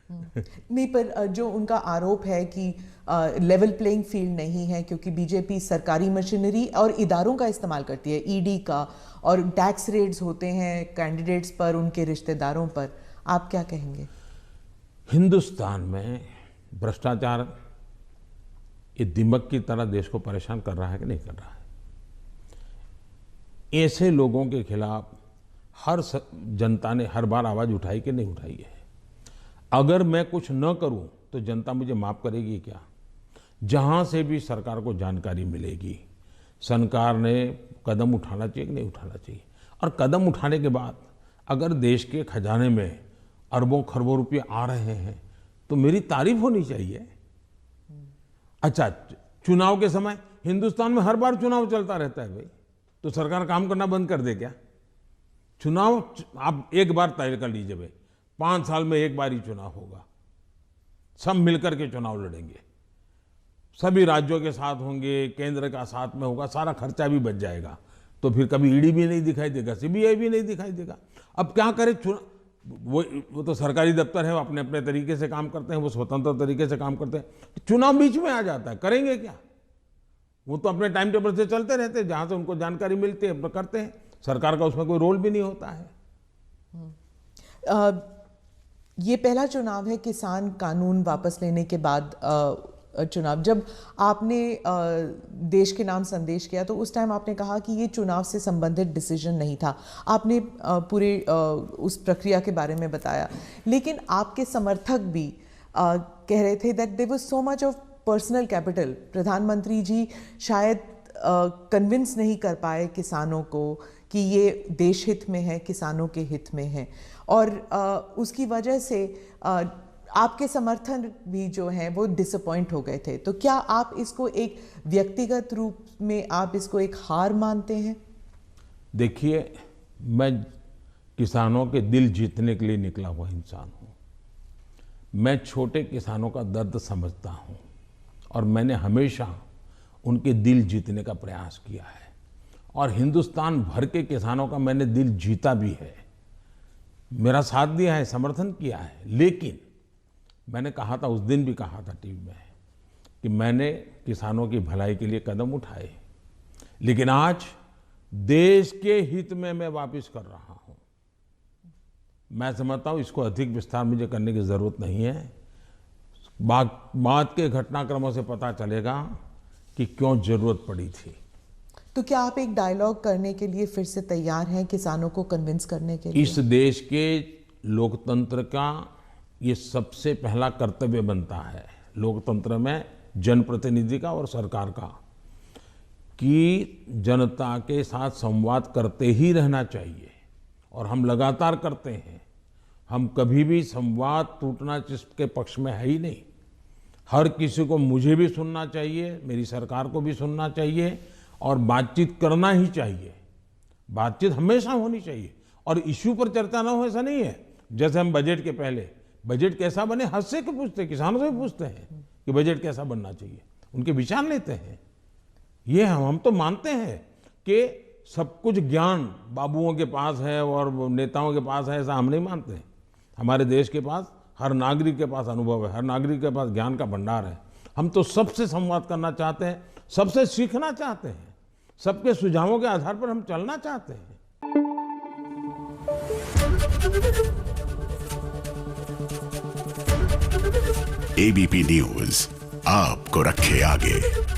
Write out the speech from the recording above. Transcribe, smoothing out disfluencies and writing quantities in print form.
नहीं, पर जो उनका आरोप है कि लेवल प्लेइंग फील्ड नहीं है क्योंकि बीजेपी सरकारी मशीनरी और इदारों का इस्तेमाल करती है, ईडी का, और टैक्स रेड्स होते हैं कैंडिडेट्स पर, उनके रिश्तेदारों पर, आप क्या कहेंगे? हिंदुस्तान में भ्रष्टाचार ये दिमक की तरह देश को परेशान कर रहा है कि नहीं कर रहा है? ऐसे लोगों के खिलाफ हर जनता ने हर बार आवाज उठाई कि नहीं उठाई है? अगर मैं कुछ न करूं तो जनता मुझे माफ करेगी क्या? जहां से भी सरकार को जानकारी मिलेगी, सरकार ने कदम उठाना चाहिए कि नहीं उठाना चाहिए? और कदम उठाने के बाद अगर देश के खजाने में अरबों खरबों रुपये आ रहे हैं तो मेरी तारीफ होनी चाहिए। अच्छा, चुनाव के समय हिंदुस्तान में हर बार चुनाव चलता रहता है भाई, तो सरकार काम करना बंद कर दे क्या? चुनाव आप एक बार तय कर लीजिए भाई, 5 साल में एक बार ही चुनाव होगा, सब मिलकर के चुनाव लड़ेंगे, सभी राज्यों के साथ होंगे, केंद्र का साथ में होगा, सारा खर्चा भी बच जाएगा, तो फिर कभी ईडी भी नहीं दिखाई देगा, सीबीआई भी नहीं दिखाई देगा। अब क्या करे? वो तो सरकारी दफ्तर है, वो अपने अपने तरीके से काम करते हैं, वो स्वतंत्र तरीके से काम करते हैं। चुनाव बीच में आ जाता है, करेंगे क्या? वो तो अपने टाइम टेबल से चलते रहते हैं, जहां से उनको जानकारी मिलती है करते हैं, सरकार का उसमें कोई रोल भी नहीं होता है। ये पहला चुनाव है किसान कानून वापस लेने के बाद चुनाव। जब आपने देश के नाम संदेश किया तो उस टाइम आपने कहा कि ये चुनाव से संबंधित डिसीजन नहीं था, आपने पूरे उस प्रक्रिया के बारे में बताया, लेकिन आपके समर्थक भी कह रहे थे that there was so much of personal capital, प्रधानमंत्री जी शायद कन्विंस नहीं कर पाए किसानों को कि ये देश हित में है, किसानों के हित में है, और उसकी वजह से आपके समर्थन भी जो हैं वो डिसअपॉइंट हो गए थे। तो क्या आप इसको एक व्यक्तिगत रूप में आप इसको एक हार मानते हैं? देखिए, मैं किसानों के दिल जीतने के लिए निकला हुआ इंसान हूँ। मैं छोटे किसानों का दर्द समझता हूँ और मैंने हमेशा उनके दिल जीतने का प्रयास किया है, और हिंदुस्तान भर के किसानों का मैंने दिल जीता भी है, मेरा साथ दिया है, समर्थन किया है। लेकिन मैंने कहा था, उस दिन भी कहा था टीवी में, कि मैंने किसानों की भलाई के लिए कदम उठाए, लेकिन आज देश के हित में मैं वापस कर रहा हूं। मैं समझता हूं इसको अधिक विस्तार मुझे करने की जरूरत नहीं है। बाद के घटनाक्रमों से पता चलेगा कि क्यों जरूरत पड़ी थी। तो क्या आप एक डायलॉग करने के लिए फिर से तैयार हैं, किसानों को कन्विंस करने के लिए? इस देश के लोकतंत्र का ये सबसे पहला कर्तव्य बनता है, लोकतंत्र में जनप्रतिनिधि का और सरकार का, कि जनता के साथ संवाद करते ही रहना चाहिए, और हम लगातार करते हैं। हम कभी भी संवाद टूटना जिसके पक्ष में है ही नहीं। हर किसी को, मुझे भी सुनना चाहिए, मेरी सरकार को भी सुनना चाहिए, और बातचीत करना ही चाहिए। बातचीत हमेशा होनी चाहिए, और इश्यू पर चर्चा ना हो ऐसा नहीं है। जैसे हम बजट के पहले बजट कैसा बने हद से क्यों पूछते हैं, किसानों से पूछते हैं कि बजट कैसा बनना चाहिए, उनके विचार लेते हैं। ये हम तो मानते हैं कि सब कुछ ज्ञान बाबुओं के पास है और नेताओं के पास है, ऐसा हम नहीं मानते हैं। हमारे देश के पास, हर नागरिक के पास अनुभव है, हर नागरिक के पास ज्ञान का भंडार है। हम तो सबसे संवाद करना चाहते हैं, सबसे सीखना चाहते हैं, सबके सुझावों के आधार पर हम चलना चाहते हैं। एबीपी न्यूज़ आपको रखे आगे।